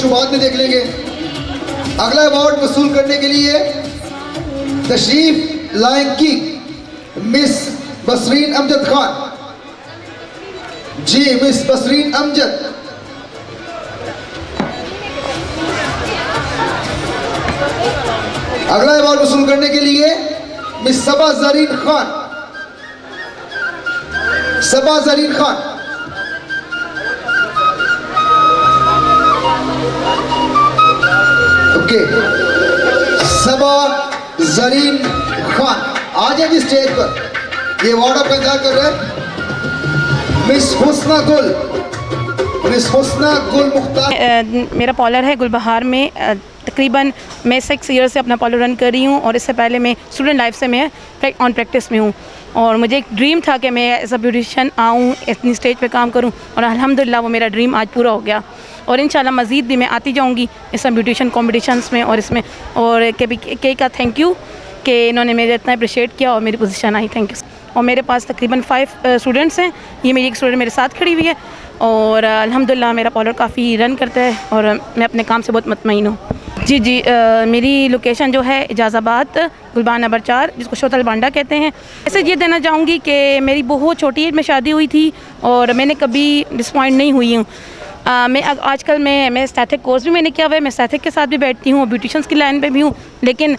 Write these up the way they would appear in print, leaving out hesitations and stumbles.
Issue بعد میں دیکھ لیں گے. اگلا ایوارڈ وصول کرنے کے لیے تشریف لائیں کی مس بسرین امجد خان. جی مس بسرین امجد. اگلا ایوارڈ وصول کرنے کے لیے مس صبا زرین خان. صبا زرین خان. اوکے صبا زرین خان آ جائیں جی اسٹیج پر. یہ ایوارڈ آپ کا انتظار کر رہے ہیں. مس حسنہ گل. مس حسنہ گل مختار. میرا پارلر ہے گلبہار میں. تقریباً میں 6 ایئر سے اپنا پارلر رن کر رہی ہوں اور اس سے پہلے میں اسٹوڈنٹ لائف سے میں آن پریکٹس میں ہوں. اور مجھے ایک ڈریم تھا کہ میں ایز اے بیوٹیشین آؤں, اتنی اسٹیج پہ کام کروں, اور الحمدللہ وہ میرا ڈریم آج پورا ہو گیا. اور انشاءاللہ مزید بھی میں آتی جاؤں گی اس میں بیوٹیشین کمپٹیشنس میں اور اس میں. اور کے کا تھینک یو کہ انہوں نے مجھے اتنا اپریشیٹ کیا اور میری پوزیشن آئی. Thank you. اور میرے پاس تقریباً 5 اسٹوڈنٹس ہیں. یہ میری ایک اسٹوڈنٹ میرے ساتھ کھڑی ہوئی ہے اور الحمدللہ میرا پارلر کافی رن کرتا ہے اور میں اپنے کام سے بہت مطمئن ہوں. جی میری لوکیشن جو ہے اجاز آباد گلبان نمبر 4 جس کو شوتل بانڈا کہتے ہیں. ایسے یہ دینا چاہوں گی کہ میری بہت چھوٹی ایج میں شادی ہوئی تھی اور میں نے کبھی ڈسپوائنٹ نہیں ہوئی ہوں. میں آج کل میں اسٹیتھک کورس بھی میں نے کیا ہوا ہے. میں اسٹیتھک کے ساتھ بھی بیٹھتی ہوں, بیوٹیشنس کی لائن پہ بھی ہوں. لیکن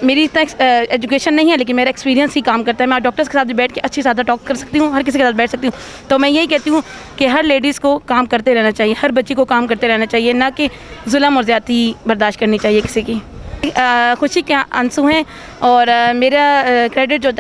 میری اتنا ایجوکیشن نہیں ہے لیکن میرا ایکسپیرینس ہی کام کرتا ہے. میں ڈاکٹرس کے ساتھ بھی بیٹھ کے اچھی زیادہ ٹاک کر سکتی ہوں, ہر کسی کے ساتھ بیٹھ سکتی ہوں. تو میں یہی کہتی ہوں کہ ہر لیڈیز کو کام کرتے رہنا چاہیے, ہر بچی کو کام کرتے رہنا چاہیے, نہ کہ ظلم اور زیادتی برداشت کرنی چاہیے کسی کی. خوشی کے آنسو ہیں اور میرا کریڈٹ جو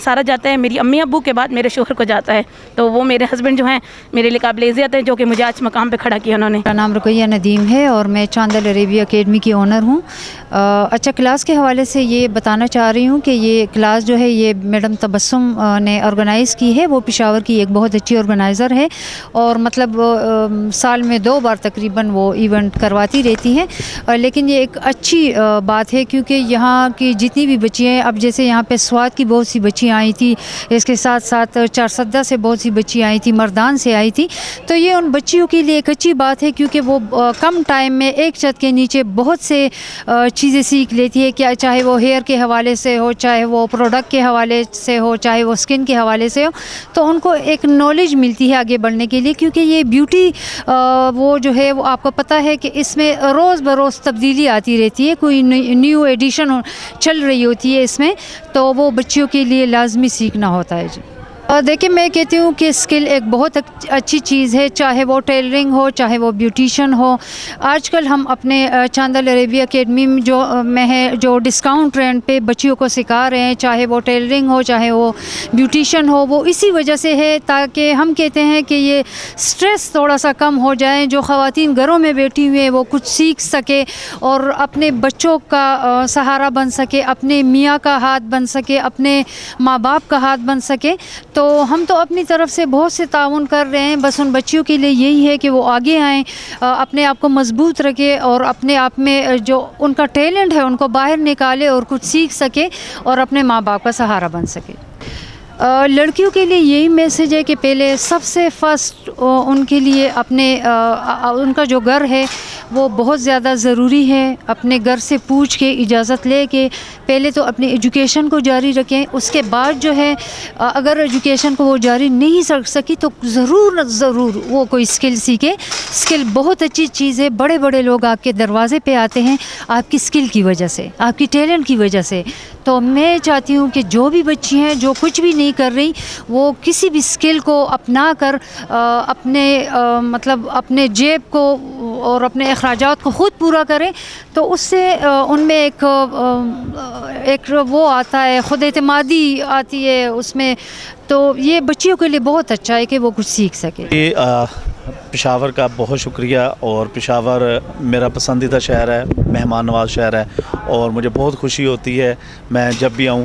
سارا جاتا ہے میری امی ابو کے بعد میرے شوہر کو جاتا ہے. تو وہ میرے ہسبینڈ جو ہیں میرے لیے قابل عزت ہیں جو کہ مجھے آج مقام پہ کھڑا کیا انہوں نے. میرا نام رقیہ ندیم ہے اور میں چاندل عربی اکیڈمی کی اونر ہوں. اچھا, کلاس کے حوالے سے یہ بتانا چاہ رہی ہوں کہ یہ کلاس جو ہے یہ میڈم تبسم نے آرگنائز کی ہے. وہ پشاور کی ایک بہت اچھی آرگنائزر ہے اور مطلب سال میں 2 بار تقریباً وہ ایونٹ کرواتی رہتی ہیں. لیکن یہ ایک اچھی بات ہے کیونکہ یہاں کی جتنی بھی بچیاں ہیں, اب جیسے یہاں پہ سوات کی بہت سی بچیاں آئی تھی, اس کے ساتھ ساتھ چارسدہ سے بہت سی بچیاں آئی تھی, مردان سے آئی تھی. تو یہ ان بچیوں کے لیے ایک اچھی بات ہے کیونکہ وہ کم ٹائم میں ایک چھت کے نیچے بہت سے چیزیں سیکھ لیتی ہے, کیا چاہے وہ ہیئر کے حوالے سے ہو, چاہے وہ پروڈکٹ کے حوالے سے ہو, چاہے وہ اسکن کے حوالے سے ہو. تو ان کو ایک نالج ملتی ہے آگے بڑھنے کے لیے کیونکہ یہ بیوٹی وہ جو ہے وہ آپ کو پتہ ہے کہ اس میں روز بروز تبدیلی آتی رہتی ہے, کوئی نیو ایڈیشن چل رہی ہوتی ہے اس میں. تو وہ بچیوں کے لیے لازمی سیکھنا ہوتا ہے. جی دیکھیں, میں کہتی ہوں کہ اسکل ایک بہت اچھی چیز ہے, چاہے وہ ٹیلرنگ ہو, چاہے وہ بیوٹیشن ہو. آج کل ہم اپنے چاندل عربی اکیڈمی میں ہے جو ڈسکاؤنٹ ریٹ پہ بچیوں کو سکھا رہے ہیں, چاہے وہ ٹیلرنگ ہو, چاہے وہ بیوٹیشن ہو. وہ اسی وجہ سے ہے تاکہ ہم کہتے ہیں کہ یہ سٹریس تھوڑا سا کم ہو جائے, جو خواتین گھروں میں بیٹھی ہوئی ہیں وہ کچھ سیکھ سکے اور اپنے بچوں کا سہارا بن سکے, اپنے میاں کا ہاتھ بن سکے, اپنے ماں باپ کا ہاتھ بن سکے. تو ہم تو اپنی طرف سے بہت سے تعاون کر رہے ہیں. بس ان بچیوں کے لیے یہی ہے کہ وہ آگے آئیں, اپنے آپ کو مضبوط رکھے اور اپنے آپ میں جو ان کا ٹیلنٹ ہے ان کو باہر نکالے اور کچھ سیکھ سکے اور اپنے ماں باپ کا سہارا بن سکے. لڑکیوں کے لیے یہی میسج ہے کہ پہلے سب سے فرسٹ ان کے لیے اپنے ان کا جو گھر ہے وہ بہت زیادہ ضروری ہے. اپنے گھر سے پوچھ کے اجازت لے کے پہلے تو اپنی ایجوکیشن کو جاری رکھیں. اس کے بعد جو ہے اگر ایجوکیشن کو وہ جاری نہیں رکھ سکی تو ضرور وہ کوئی اسکل سیکھے. اسکل بہت اچھی چیز ہے. بڑے بڑے لوگ آپ کے دروازے پہ آتے ہیں آپ کی اسکل کی وجہ سے, آپ کی ٹیلنٹ کی وجہ سے. تو میں چاہتی ہوں کہ جو بھی بچی ہیں جو کچھ بھی نہیں کر رہی وہ کسی بھی اسکل کو اپنا کر اپنے مطلب اپنے جیب کو اور اپنے اخراجات کو خود پورا کریں. تو اس سے ان میں ایک وہ آتا ہے, خود اعتمادی آتی ہے اس میں. تو یہ بچیوں کے لیے بہت اچھا ہے کہ وہ کچھ سیکھ سکے. پشاور کا بہت شکریہ. اور پشاور میرا پسندیدہ شہر ہے, مہمان نواز شہر ہے اور مجھے بہت خوشی ہوتی ہے میں جب بھی آؤں.